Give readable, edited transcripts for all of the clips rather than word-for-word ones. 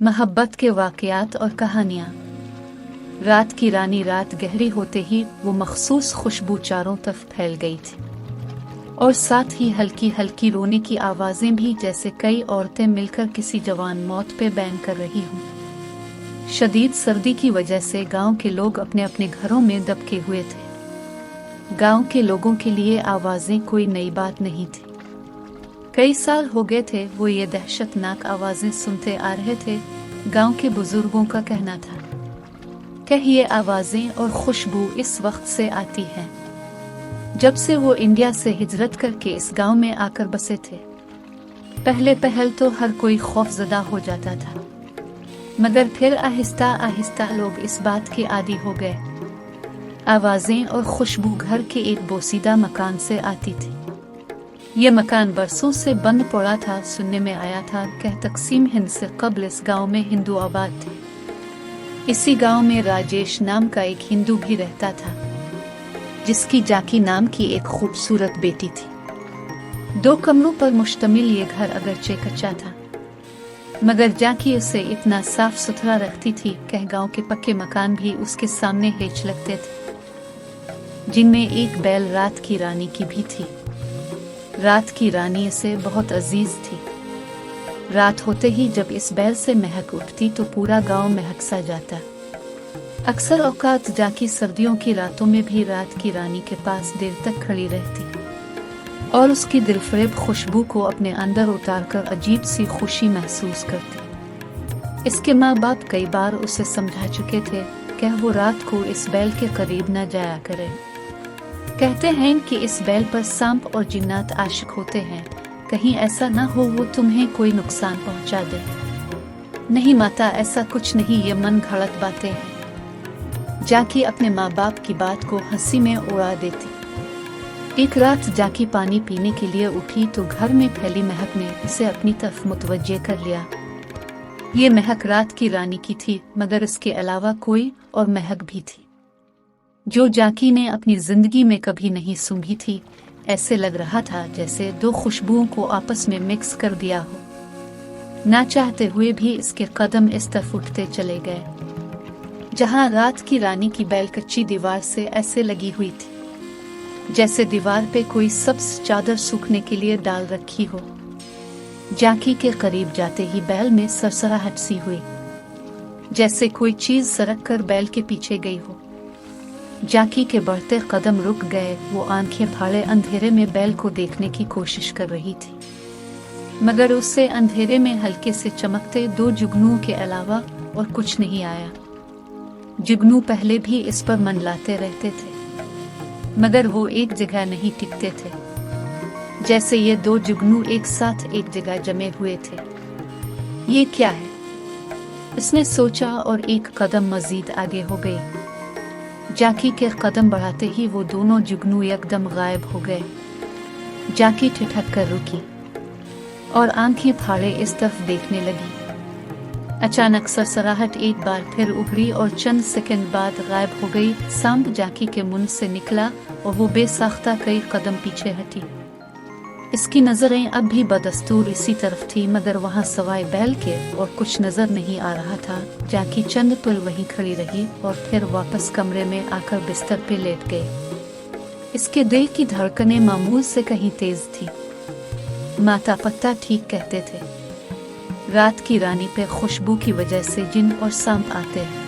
मोहब्बत के वाक़यात और कहानियाँ। रात की रानी रात गहरी होते ही वो मखसूस खुशबू चारों तरफ फैल गई थी और साथ ही हल्की हल्की रोने की आवाज़ें भी, जैसे कई औरतें मिलकर किसी जवान मौत पे बैन कर रही हों। शदीद सर्दी की वजह से गांव के लोग अपने अपने घरों में दबके हुए थे। गांव के लोगों के लिए आवाज़ें कोई नई बात नहीं थी। कई साल हो गए थे वो ये दहशतनाक आवाज़ें सुनते आ रहे थे। गांव के बुजुर्गों का कहना था कि ये आवाज़ें और खुशबू इस वक्त से आती हैं जब से वो इंडिया से हिजरत करके इस गांव में आकर बसे थे। पहले तो हर कोई खौफजदा हो जाता था, मगर फिर आहिस्ता आहिस्ता लोग इस बात के आदी हो गए। आवाज़ें और खुशबू घर के एक बोसीदा मकान से आती थी। ये मकान बरसों से बंद पड़ा था। सुनने में आया था कि तकसीम हिंद से कबल इस गांव में हिंदू आबाद थे। इसी गांव में राजेश नाम का एक हिंदू भी रहता था, जिसकी जाकी नाम की एक खूबसूरत बेटी थी। 2 कमरों पर मुश्तमिल ये घर अगरचे कच्चा था, मगर जाकी उसे इतना साफ सुथरा रखती थी कि गांव के पक्के मकान भी उसके सामने हेच लगते थे, जिनमें एक बैल रात की रानी की भी थी। रात की रानी इसे बहुत अजीज थी। रात होते ही जब इस बैल से महक उठती तो पूरा गांव महक सा जाता। अक्सर औकात जाकी सर्दियों की रातों में भी रात की रानी के पास देर तक खड़ी रहती और उसकी दिलफरेब खुशबू को अपने अंदर उतारकर अजीब सी खुशी महसूस करती। इसके माँ बाप कई बार उसे समझा चुके थे कि वो रात को इस बैल के करीब न जाया करे। कहते हैं कि इस बैल पर सांप और जिन्नात आशिक होते हैं, कहीं ऐसा ना हो वो तुम्हें कोई नुकसान पहुंचा दे। नहीं माता, ऐसा कुछ नहीं, ये मन घड़त बातें हैं। जाकी अपने माँ बाप की बात को हंसी में उड़ा देती। एक रात जाकी पानी पीने के लिए उठी तो घर में फैली महक ने उसे अपनी तरफ मुतवज्जे कर लिया। ये महक रात की रानी की थी, मगर इसके अलावा कोई और महक भी थी जो जाकी ने अपनी जिंदगी में कभी नहीं सूंघी थी। ऐसे लग रहा था जैसे 2 खुशबुओं को आपस में मिक्स कर दिया हो। ना चाहते हुए भी इसके कदम इस तरफ उठते चले गए जहां रात की रानी की बैल कच्ची दीवार से ऐसे लगी हुई थी जैसे दीवार पे कोई सब्ज चादर सूखने के लिए डाल रखी हो। जाकी के करीब जाते ही बैल में सरसराहट सी हुई, जैसे कोई चीज सरक कर बैल के पीछे गई हो। जाकी के बढ़ते कदम रुक गए। वो आंखें फाड़े अंधेरे में बैल को देखने की कोशिश कर रही थी, मगर उससे अंधेरे में हल्के से चमकते 2 जुगनुओं के अलावा और कुछ नहीं आया। जुगनू पहले भी इस पर मंडलाते रहते थे, मगर वो एक जगह नहीं टिकते थे, जैसे ये 2 जुगनू एक साथ एक जगह जमे हुए थे। ये क्या है, इसने सोचा और एक कदम मजीद आगे हो गई। जाकी के कदम बढ़ाते ही वो दोनों जुगनू एकदम गायब हो गए। जाकी ठिठक कर रुकी और आंखें फाड़े इस तरफ देखने लगी। अचानक सरसराहट एक बार फिर उभरी और चंद सेकंड बाद गायब हो गई। सांप जाकी के मुंह से निकला और वो बेसाख्ता कई कदम पीछे हटी। इसकी नजरें अब भी बदस्तूर इसी तरफ थी, मगर वहां सवाए बैल के और कुछ नजर नहीं आ रहा था। जाकी चंद पल वहीं खड़ी रही और फिर वापस कमरे में आकर बिस्तर पे लेट गई। इसके दिल की धड़कनें मामूल से कहीं तेज थी। माता पत्ता ठीक कहते थे, रात की रानी पे खुशबू की वजह से जिन और सांप आते हैं,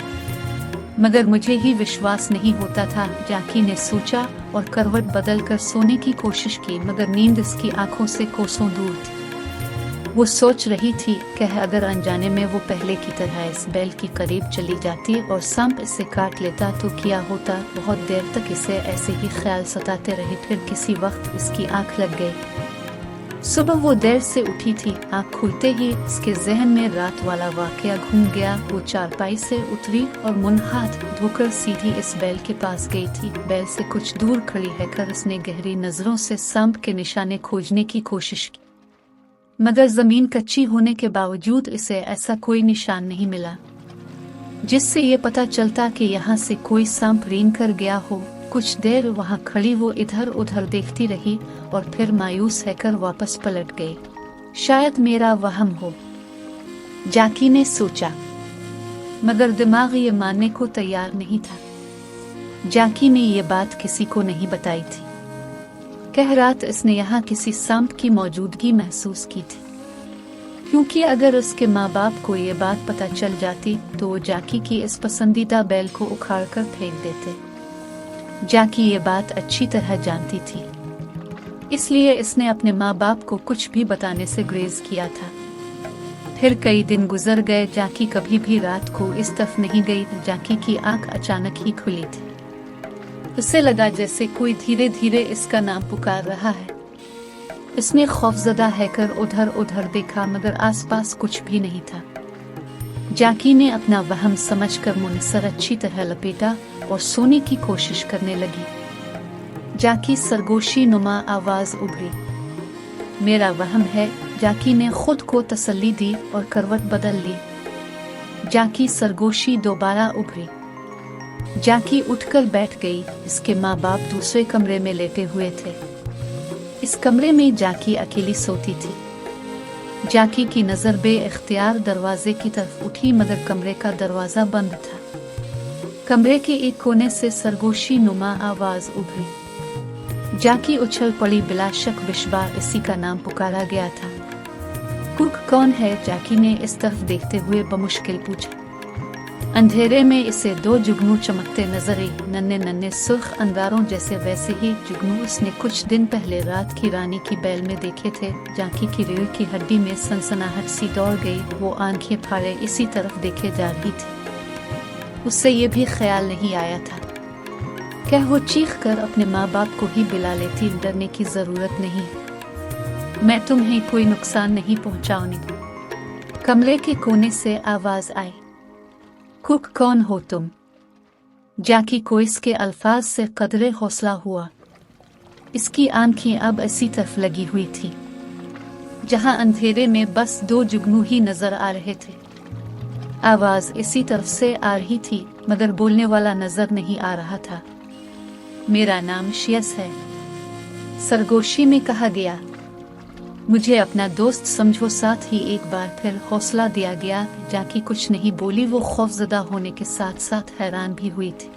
मगर मुझे ही विश्वास नहीं होता था। जाकी ने सोचा और करवट बदल कर सोने की कोशिश की, मगर नींद इसकी आंखों से कोसों दूर थी। वो सोच रही थी कि अगर अनजाने में वो पहले की तरह इस बैल के करीब चली जाती और सांप इसे काट लेता तो क्या होता। बहुत देर तक इसे ऐसे ही ख्याल सताते रहे। फिर किसी वक्त इसकी आंख लग गई। सुबह वो देर से उठी थी। आँख खुलते ही इसके जहन में रात वाला वाकया घूम गया। वो चारपाई से उतरी और मुंह हाथ धोकर सीधी इस बैल के पास गई थी। बैल से कुछ दूर खड़ी रहकर उसने गहरी नजरों से सांप के निशाने खोजने की कोशिश की, मगर जमीन कच्ची होने के बावजूद इसे ऐसा कोई निशान नहीं मिला जिससे ये पता चलता कि यहाँ से कोई सांप रेंग कर गया हो। कुछ देर वहां खड़ी वो इधर उधर देखती रही और फिर मायूस होकर वापस पलट गई। शायद मेरा वहम हो, जाकी ने सोचा, मगर दिमाग ये मानने को तैयार नहीं था। जाकी ने ये बात किसी को नहीं बताई थी। कह रात इसने यहाँ किसी सांप की मौजूदगी महसूस की थी, क्योंकि अगर उसके माँ बाप को ये बात पता चल जाती तो वो जाकी की इस पसंदीदा बैल को उखाड़कर फेंक देते। जाकी ये बात अच्छी तरह जानती थी, इसलिए इसने अपने माँ बाप को कुछ भी बताने से गुरेज किया था। फिर कई दिन गुजर गए, जाकी कभी भी रात को इस तरफ नहीं गई। जाकी की आंख अचानक ही खुली थी। उसे लगा जैसे कोई धीरे धीरे इसका नाम पुकार रहा है। इसने खौफजदा होकर उधर उधर देखा, मगर आसपास कुछ भी नहीं था। जाकी ने अपना वहम समझकर मुनसर अच्छी तरह लपेटा और सोने की कोशिश करने लगी। जाकी सरगोशी नुमा आवाज उभरी, मेरा वहम है। जाकी ने खुद को तसल्ली दी और करवट बदल ली। जाकी सरगोशी दोबारा उभरी। जाकी उठकर बैठ गई। इसके माँ बाप दूसरे कमरे में लेटे हुए थे। इस कमरे में जाकी अकेली सोती थी। जाकी की नजर बे-इख्तियार दरवाजे की तरफ उठी, मगर कमरे का दरवाजा बंद था। कमरे के एक कोने से सरगोशी नुमा आवाज उभरी। जाकी उछल पड़ी। बिला शक बिशबा इसी का नाम पुकारा गया था। कुक कौन है? जाकी ने इस तरफ देखते हुए बमुश्किल पूछा। अंधेरे में इसे दो जुगनू चमकते नजर आई, नन्हे नन्हे सुर्ख अंगारों जैसे। वैसे ही जुगनू उसने कुछ दिन पहले रात की रानी की बैल में देखे थे। जाकी की रीढ़ की हड्डी में सनसनाहट सी दौड़ गई। वो आंखें फाड़े इसी तरफ देखे जा रही थी। उससे ये भी ख्याल नहीं आया था क्या वो चीख कर अपने माँ बाप को ही बुला लेती। डरने की जरूरत नहीं, मैं तुम्हें कोई नुकसान नहीं पहुंचाऊंगी। कमरे के कोने से आवाज आई, कुक कौन हो तुम? जाकी को इसके अल्फाज से कदरे हौसला हुआ। इसकी आंखें अब इसी तरफ लगी हुई थी जहां अंधेरे में बस दो जुगनू ही नजर आ रहे थे। आवाज इसी तरफ से आ रही थी, मगर बोलने वाला नजर नहीं आ रहा था। मेरा नाम शियस है, सरगोशी में कहा गया। मुझे अपना दोस्त समझो। साथ ही एक बार फिर हौसला दिया गया। जाकी कुछ नहीं बोली। वो खौफजदा होने के साथ साथ हैरान भी हुई थी।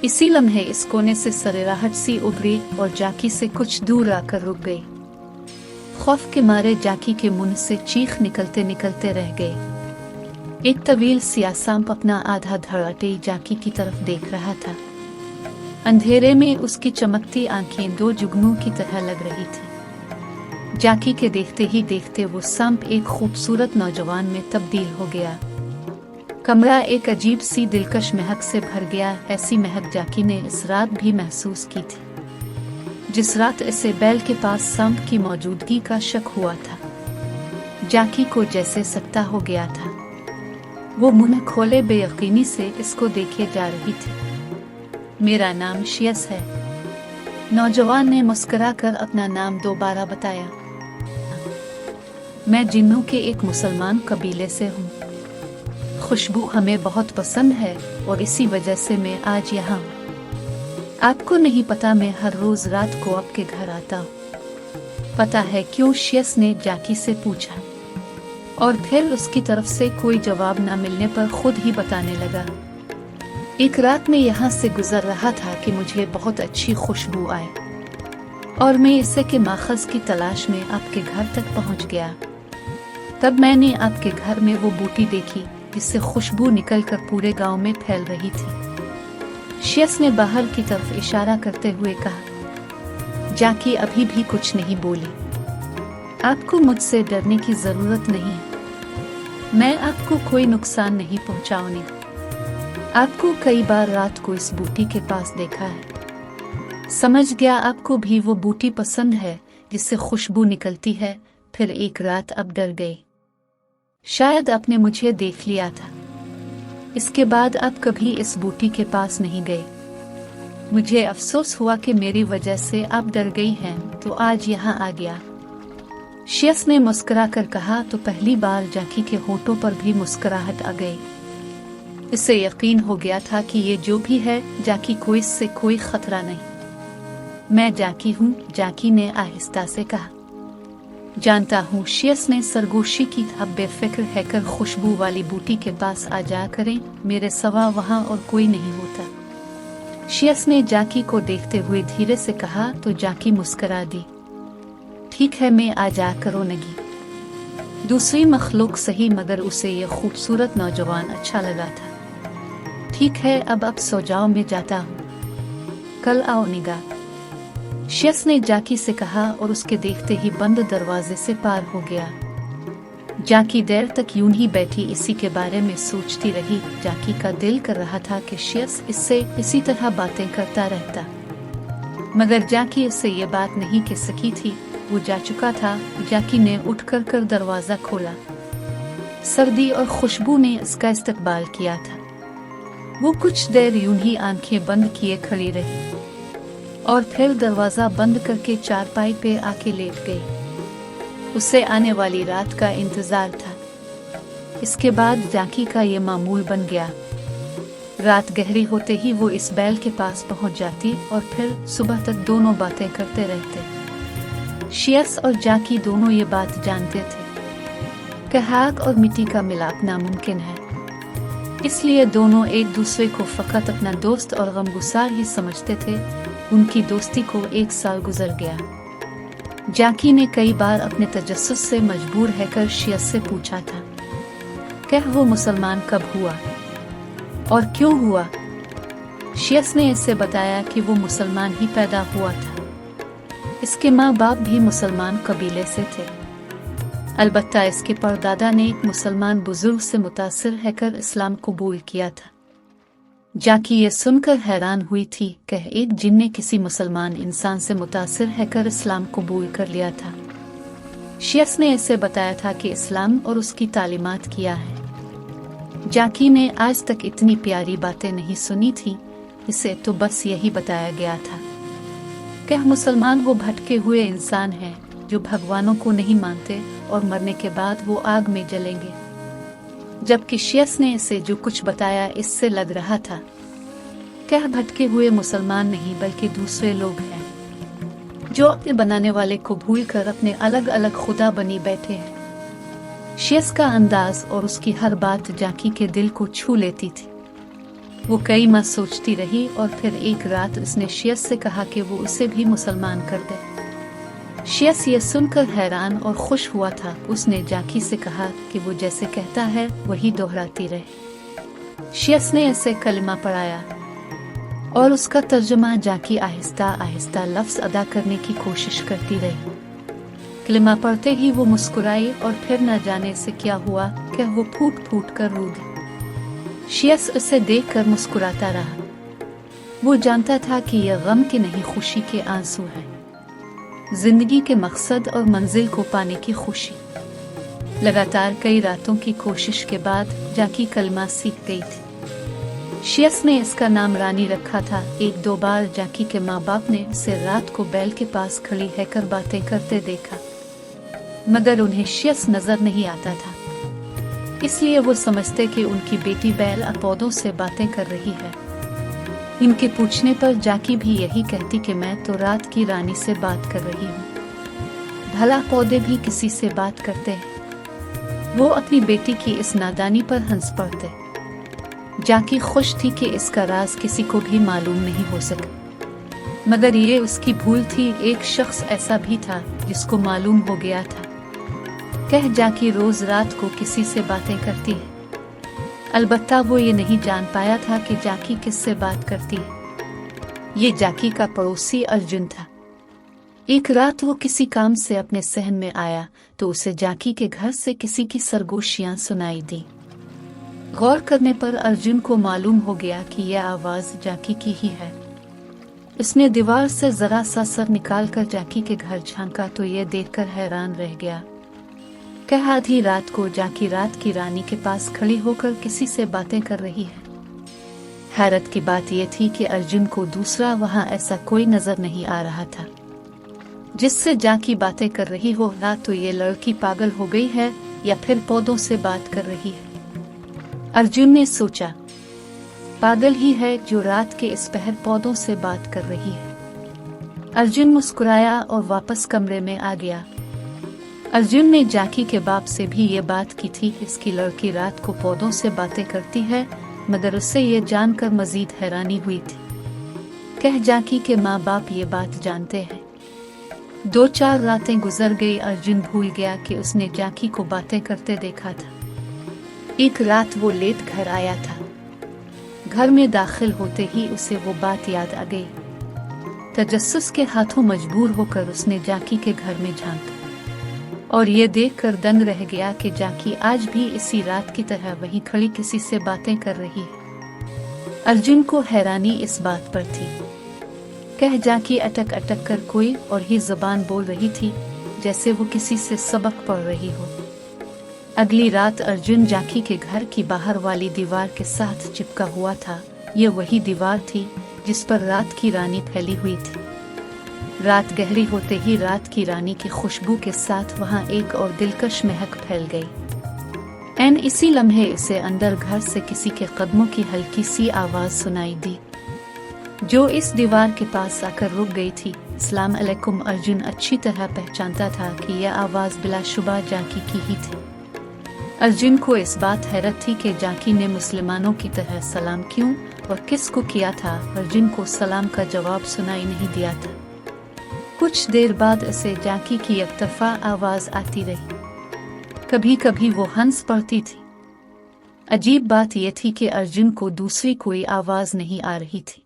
इसी लम्हे इस कोने से सरेराहट सी उभरी और जाकी से कुछ दूर आकर रुक गई। खौफ के मारे जाकी के मुंह से चीख निकलते निकलते रह गई। एक तवील सियाह सांप अपना आधा धड़ाटे जाकी की तरफ देख रहा था। अंधेरे में उसकी चमकती आंखें दो जुगनू की तरह लग रही थी। जाकी के देखते ही देखते वो सांप एक खूबसूरत नौजवान में तब्दील हो गया। कमरा एक अजीब सी दिलकश महक से भर गया। ऐसी महक जाकी ने इस रात भी महसूस की थी, जिस रात इसे बैल के पास सांप की मौजूदगी का शक हुआ था। जाकी को जैसे सत्ता हो गया था। वो मुंह खोले बेयकीनी से इसको देखे जा रही थी। मेरा नाम शियस है, नौजवान ने मुस्कुराकर अपना नाम दोबारा बताया। मैं जिन्नों के एक मुसलमान कबीले से हूँ। खुशबू हमें बहुत पसंद है और इसी वजह से मैं आज यहाँ हूँ। आपको नहीं पता, मैं हर रोज रात को आपके घर आता हूँ। पता है क्यों? शियस ने जाकी से पूछा, और फिर उसकी तरफ से कोई जवाब न मिलने पर खुद ही बताने लगा। एक रात में यहाँ से गुजर रहा था कि मुझे बहुत अच्छी खुशबू आई और मैं इसे के माखज़ की तलाश में आपके घर तक पहुँच गया। तब मैंने आपके घर में वो बूटी देखी जिससे खुशबू निकलकर पूरे गांव में फैल रही थी। शियस ने बाहर की तरफ इशारा करते हुए कहा। जाकी अभी भी कुछ नहीं बोली। आपको मुझसे डरने की जरूरत नहीं है, मैं आपको कोई नुकसान नहीं पहुंचाऊंगी। आपको कई बार रात को इस बूटी के पास देखा है। समझ गया आपको भी वो बूटी पसंद है जिससे खुशबू निकलती है। फिर एक रात अब डर गई, शायद आपने मुझे देख लिया था। इसके बाद आप कभी इस बूटी के पास नहीं गए। मुझे अफसोस हुआ कि मेरी वजह से आप डर गई हैं, तो आज यहाँ आ गया। शियस ने मुस्कुरा कर कहा। तो पहली बार जाकी के होठों पर भी मुस्कुराहट आ गई। इससे यकीन हो गया था कि ये जो भी है जाकी को इससे कोई खतरा नहीं। मैं जाकी हूँ, जाकी ने आहिस्ता से कहा। जानता हूँ शियस ने सरगोशी की, अब बेफिक्र हैकर खुशबू वाली बूटी के पास आ जा करें, मेरे सिवा वहाँ और कोई नहीं होता। शियस ने जाकी को देखते हुए धीरे से कहा तो जाकी मुस्कुरा दी। ठीक है, मैं आ जा करूँगी। दूसरी मखलूक सही, मगर उसे यह खूबसूरत नौजवान अच्छा लगा था। ठीक है, अब सो जाओ, मैं जाता हूँ, कल आओ निगा। शियस ने जाकी से कहा और उसके देखते ही बंद दरवाजे से पार हो गया। जाकी देर तक यूं ही बैठी इसी के बारे में सोचती रही। जाकी का दिल कर रहा था कि शियस इससे इसी तरह बातें करता रहता, मगर जाकी इससे ये बात नहीं कह सकी थी। वो जा चुका था। जाकी ने उठकर दरवाजा खोला। सर्दी और खुशबू ने इसका इस्तकबाल किया था। वो कुछ देर यूं ही आंखें बंद किए खड़ी रही और फिर दरवाजा बंद करके चारपाई पे आके लेट गई। उसे आने वाली रात का इंतजार था। इसके बाद जाकी का ये मामूल बन गया। रात गहरी होते ही वो इस बैल के पास पहुंच जाती और फिर सुबह तक दोनों बातें करते रहते। शियस और जाकी दोनों ये बात जानते थे कि आग और मिट्टी का मिलाप नामुमकिन है, इसलिए दोनों एक दूसरे को फकत अपना दोस्त और गमगुसार ही समझते थे। उनकी दोस्ती को 1 साल गुजर गया। जाकी ने कई बार अपने तजस्सुस से मजबूर हैकर शियस से पूछा था कि वो मुसलमान कब हुआ और क्यों हुआ। शियस ने इसे बताया कि वो मुसलमान ही पैदा हुआ था। इसके माँ बाप भी मुसलमान कबीले से थे। अलबत्ता इसके परदादा ने एक मुसलमान बुजुर्ग से मुतासिर हैकर इस्लाम कबूल किया था। जाकी ये सुनकर हैरान हुई थी कि एक जिन ने किसी मुसलमान इंसान से मुतासिर हैकर इस्लाम कबूल कर लिया था। शियस ने इसे बताया था कि इस्लाम और उसकी तालीमात किया है। जाकी ने आज तक इतनी प्यारी बातें नहीं सुनी थी। इसे तो बस यही बताया गया था कि मुसलमान वो भटके हुए इंसान हैं जो भगवानों को नहीं मानते और मरने के बाद वो आग में जलेंगे। जबकि शियस ने इसे जो कुछ बताया इससे लग रहा था कि भटके हुए मुसलमान नहीं बल्कि दूसरे लोग हैं जो अपने बनाने वाले को भूलकर अपने अलग अलग खुदा बनी बैठे हैं। शियस का अंदाज और उसकी हर बात जाकी के दिल को छू लेती थी। वो कई माह सोचती रही और फिर एक रात उसने शियस से कहा कि वो उसे भी मुसलमान कर दे। शियस ये सुनकर हैरान और खुश हुआ था। उसने जाकी से कहा कि वो जैसे कहता है वही दोहराती रहे। शियस ने ऐसे कलमा पढ़ाया और उसका तर्जुमा जाकी आहिस्ता आहिस्ता लफ्ज अदा करने की कोशिश करती रही। कलमा पढ़ते ही वो मुस्कुराई और फिर न जाने से क्या हुआ कि वो फूट फूट कर रो दी। शियस उसे देखकर मुस्कुराता रहा। वो जानता था कि यह गम के नहीं खुशी के आंसू हैं, जिंदगी के मकसद और मंजिल को पाने की खुशी। लगातार कई रातों की कोशिश के बाद जाकी कलमा सीख गई थी। शियस ने इसका नाम रानी रखा था। 1-2 बार जाकी के माँ बाप ने उसे रात को बैल के पास खड़ी रहकर बातें करते देखा, मगर उन्हें शियस नजर नहीं आता था। इसलिए वो समझते कि उनकी बेटी बैल पौधों से बातें कर रही है। इनके पूछने पर जाकी भी यही कहती कि मैं तो रात की रानी से बात कर रही हूँ। भला पौधे भी किसी से बात करते हैं। वो अपनी बेटी की इस नादानी पर हंस पड़ते। जाकी खुश थी कि इसका राज किसी को भी मालूम नहीं हो सका, मगर ये उसकी भूल थी। एक शख्स ऐसा भी था जिसको मालूम हो गया था। कह जाकी रोज रात को किसी से बातें करती है। अलबत्ता वो ये नहीं जान पाया था कि जाकी किससे बात करती है। ये जाकी का पड़ोसी अर्जुन था। एक रात वो किसी काम से अपने सहन में आया तो उसे जाकी के घर से किसी की सरगोशियां सुनाई दी। गौर करने पर अर्जुन को मालूम हो गया कि यह आवाज जाकी की ही है। उसने दीवार से जरा सा सर निकालकर जाकी के घर झांका तो यह देखकर हैरान रह गया कि आधी रात को जाकी रात की रानी के पास खड़ी होकर किसी से बातें कर रही है। हैरत की बात यह थी कि अर्जुन को दूसरा वहां ऐसा कोई नजर नहीं आ रहा था जिससे जाकी बातें कर रही हो। ना तो ये लड़की पागल हो गई है या फिर पौधों से बात कर रही है। अर्जुन ने सोचा, पागल ही है जो रात के इस पहर पौधों से बात कर रही है। अर्जुन मुस्कुराया और वापस कमरे में आ गया। अर्जुन ने जाकी के बाप से भी ये बात की थी। इसकी लड़की रात को पौधों से बातें करती है, मगर उससे ये जानकर मजीद हैरानी हुई थी। कह जाकी के माँ बाप ये बात जानते हैं। 2-4 रातें गुजर गई। अर्जुन भूल गया कि उसने जाकी को बातें करते देखा था। एक रात वो लेट घर आया था। घर में दाखिल होते ही उसे वो बात याद आ गई। तजस्सुस के हाथों मजबूर होकर उसने जाकी के घर में झांका और ये देखकर दंग रह गया कि जाकी आज भी इसी रात की तरह वहीं खड़ी किसी से बातें कर रही है। अर्जुन को हैरानी इस बात पर थी। कह जाकी अटक अटक कर कोई और ही ज़बान बोल रही थी, जैसे वो किसी से सबक पढ़ रही हो। अगली रात अर्जुन जाकी के घर की बाहर वाली दीवार के साथ चिपका हुआ था। ये वही दीवार थी जिस पर रात की रानी फैली हुई थी। रात गहरी होते ही रात की रानी की खुशबू के साथ वहां एक और दिलकश महक फैल गई। इसी लम्हे इसे अंदर घर से किसी के कदमों की हल्की सी आवाज सुनाई दी, जो इस दीवार के पास आकर रुक गई थी। अस्सलाम अलैकुम। अर्जुन अच्छी तरह पहचानता था कि यह आवाज बिलाशुबा जाकी की ही थी। अर्जुन को इस बात हैरत थी कि जाकी ने मुसलमानों की तरह सलाम क्यों और किस को किया था। अर्जुन को सलाम का जवाब सुनाई नहीं दिया था। कुछ देर बाद उसे जाकी की एकतरफा आवाज आती रही। कभी कभी वो हंस पड़ती थी। अजीब बात यह थी कि अर्जुन को दूसरी कोई आवाज नहीं आ रही थी।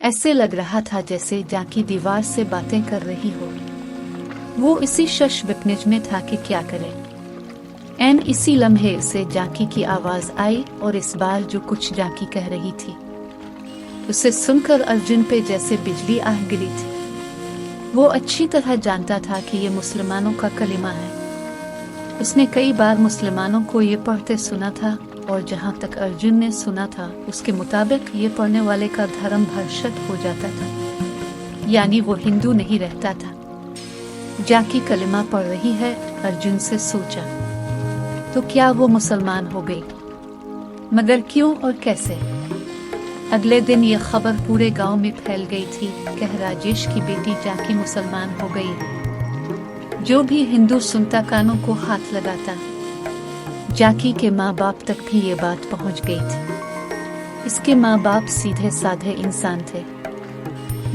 ऐसे लग रहा था जैसे जाकी दीवार से बातें कर रही हो। वो इसी शश विपनिज में था कि क्या करे। इसी लम्हे से जाकी की आवाज आई और इस बार जो कुछ जाकी कह रही थी उसे सुनकर अर्जुन पे जैसे बिजली आ गिरी थी। वो अच्छी तरह जानता था कि ये मुसलमानों का कलिमा है। उसने कई बार मुसलमानों को ये पढ़ते सुना था और जहाँ तक अर्जुन ने सुना था उसके मुताबिक ये पढ़ने वाले का धर्म भ्रष्ट हो जाता था, यानी वो हिंदू नहीं रहता था। जाकी कलिमा पढ़ रही है, अर्जुन से सोचा, तो क्या वो मुसलमान हो गई? मगर क्यों और कैसे? अगले दिन ये खबर पूरे गांव में फैल गई थी। कह राजेश की बेटी जाकी मुसलमान हो गई है। जो भी हिंदू सुनता कानों को हाथ लगाता। जाकी के माँ बाप तक भी ये बात पहुंच गई थी। इसके माँ बाप सीधे साधे इंसान थे।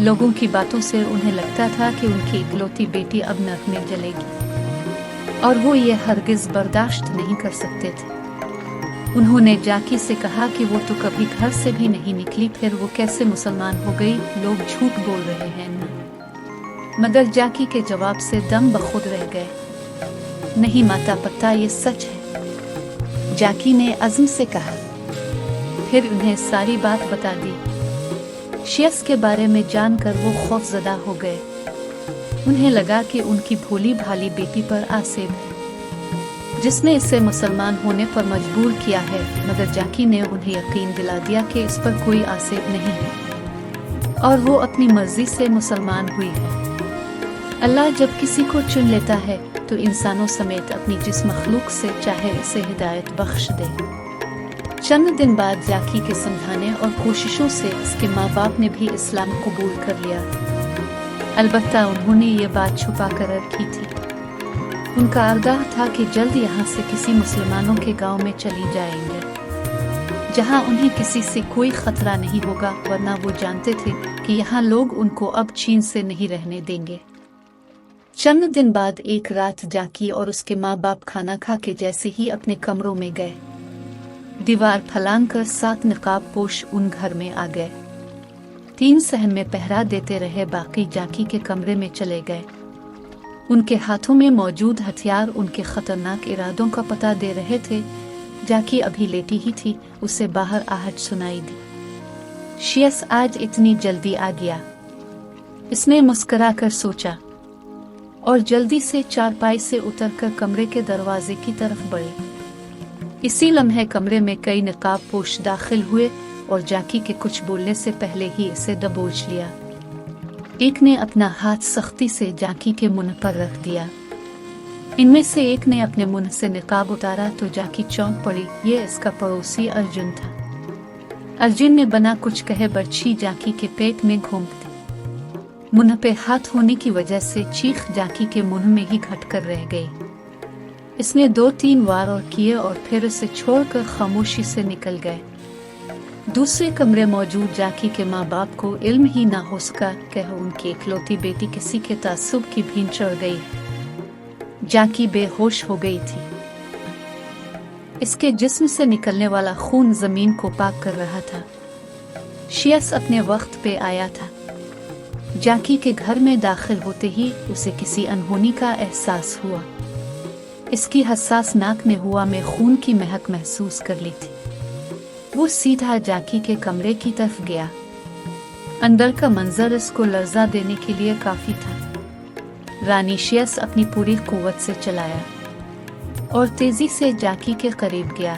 लोगों की बातों से उन्हें लगता था कि उनकी इकलौती बेटी अब नरक में जलेगी और वो ये हरगिज बर्दाश्त नहीं कर सकते थे। उन्होंने जाकी से कहा कि वो तो कभी घर से भी नहीं निकली, फिर वो कैसे मुसलमान हो गई? लोग झूठ बोल रहे हैं ना। मगर जाकी के जवाब से दम बखुद रह गए। नहीं माता, पता ये सच है, जाकी ने अज़्म से कहा। फिर उन्हें सारी बात बता दी। शियस के बारे में जानकर वो खौफजदा हो गए। उन्हें लगा कि उनकी भोली भाली बेटी पर आसेब है, जिसने इसे मुसलमान होने पर मजबूर किया है। मगर जाकी ने उन्हें यकीन दिला दिया कि इस पर कोई आसेब नहीं है और वो अपनी मर्जी से मुसलमान हुई है। अल्लाह जब किसी को चुन लेता है तो इंसानों समेत अपनी जिस मखलूक से चाहे इसे हिदायत बख्श दे। चंद दिन बाद जाकी के समझाने और कोशिशों से इसके माँ बाप ने भी इस्लाम कबूल कर लिया। अलबत्ता उन्होंने ये बात छुपा कर रखी थी। उनका आगाह था कि जल्द यहाँ से किसी मुसलमानों के गांव में चली जाएंगे, जहाँ उन्हें किसी से कोई खतरा नहीं होगा, वरना वो जानते थे कि यहाँ लोग उनको अब चीन से नहीं रहने देंगे। चंद दिन बाद एक रात जाकी और उसके माँ बाप खाना खा के जैसे ही अपने कमरों में गए, दीवार फलांग कर 7 निकाब पोश उन घर में आ गए। 3 सहन में पहरा देते रहे, बाकी जाकी के कमरे में चले गए। उनके हाथों में मौजूद हथियार उनके खतरनाक इरादों का पता दे रहे थे। जाकी अभी लेटी ही थी, उसे बाहर आहट सुनाई दी। शियस आज इतनी जल्दी आ गया, इसने मुस्कुरा कर सोचा और जल्दी से चारपाई से उतरकर कमरे के दरवाजे की तरफ बढ़ी। इसी लम्हे कमरे में कई नकाब पोश दाखिल हुए और जाकी के कुछ बोलने से पहले ही इसे दबोच लिया। एक ने अपना हाथ सख्ती से जाकी के मुंह पर रख दिया। इनमें से एक ने अपने मुंह से निकाब उतारा तो जाकी चौंक पड़ी। ये इसका पड़ोसी अर्जुन था। अर्जुन ने बिना कुछ कहे बर्छी जाकी के पेट में घोंप दी। मुंह पे हाथ होने की वजह से चीख जाकी के मुंह में ही घट कर रह गई। इसने 2-3 वार और किए और फिर उसे छोड़कर खामोशी से निकल गए। दूसरे कमरे मौजूद जाकी के माँ बाप को इल्म ही ना हो सका कि उनकी इकलौती बेटी किसी के तासुब की भीन चढ़ गई। जाकी बेहोश हो गई थी। इसके जिस्म से निकलने वाला खून जमीन को पाक कर रहा था। शियस अपने वक्त पे आया था। जाकी के घर में दाखिल होते ही उसे किसी अनहोनी का एहसास हुआ। इसकी हसास नाक ने हुआ में खून की महक महसूस कर ली थी। वो सीधा जाकी के कमरे की तरफ गया। अंदर का मंजर इसको लर्जा देने के लिए काफी था। रानी शियस अपनी पूरी कुव्वत से चलाया और तेजी से जाकी के करीब गया,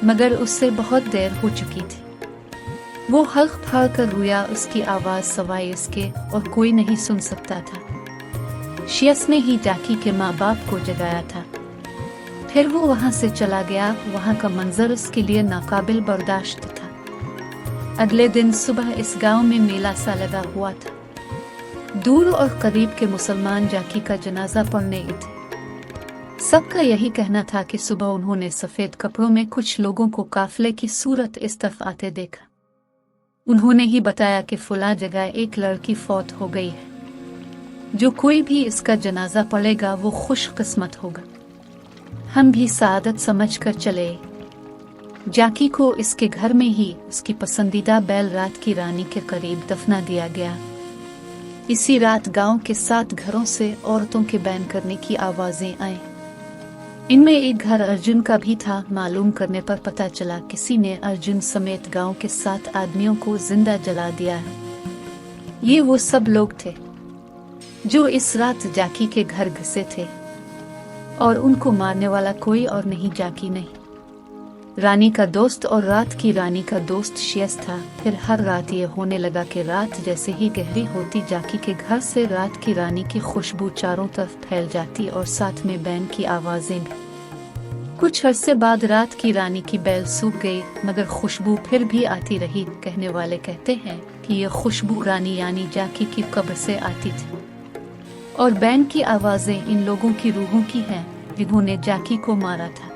मगर उससे बहुत देर हो चुकी थी। वो हल्क फाड़ कर रोया, उसकी आवाज सवाए इसके और कोई नहीं सुन सकता था। शियस ने ही जाकी के माँ बाप को जगाया था। फिर वो वहां से चला गया। वहां का मंजर उसके लिए नाकाबिल बर्दाश्त था। अगले दिन सुबह इस गांव में मेला सा लगा हुआ था। दूर और करीब के मुसलमान जाकी का जनाजा पढ़ने आए थे। सबका यही कहना था कि सुबह उन्होंने सफेद कपड़ों में कुछ लोगों को काफिले की सूरत इस तरफ आते देखा। उन्होंने ही बताया कि फुला जगह एक लड़की फौत हो गई है। जो कोई भी इसका जनाजा पढ़ेगा वो खुश किस्मत होगा। हम भी सादत समझ कर चले। जाकी को इसके घर में ही उसकी पसंदीदा बैल रात की रानी के करीब दफना दिया गया। इसी रात गांव के 7 घरों से औरतों के बैन करने की आवाजें आईं। इनमें एक घर अर्जुन का भी था। मालूम करने पर पता चला किसी ने अर्जुन समेत गांव के 7 आदमियों को जिंदा जला दिया है। ये वो सब लोग थे जो इस रात जाकी के घर घुसे थे, और उनको मारने वाला कोई और नहीं, जाकी नहीं, रानी का दोस्त और रात की रानी का दोस्त शियस था। फिर हर रात ये होने लगा कि रात जैसे ही गहरी होती, जाकी के घर से रात की रानी की खुशबू चारों तरफ फैल जाती और साथ में बैन की आवाजें भी। कुछ अरसे बाद रात की रानी की बैल सूख गई, मगर खुशबू फिर भी आती रही। कहने वाले कहते हैं कि ये खुशबू रानी यानी जाकी की कब्र से आती थी, और बैन की आवाजें इन लोगों की रूहों की हैं जिन्होंने जाकी को मारा था।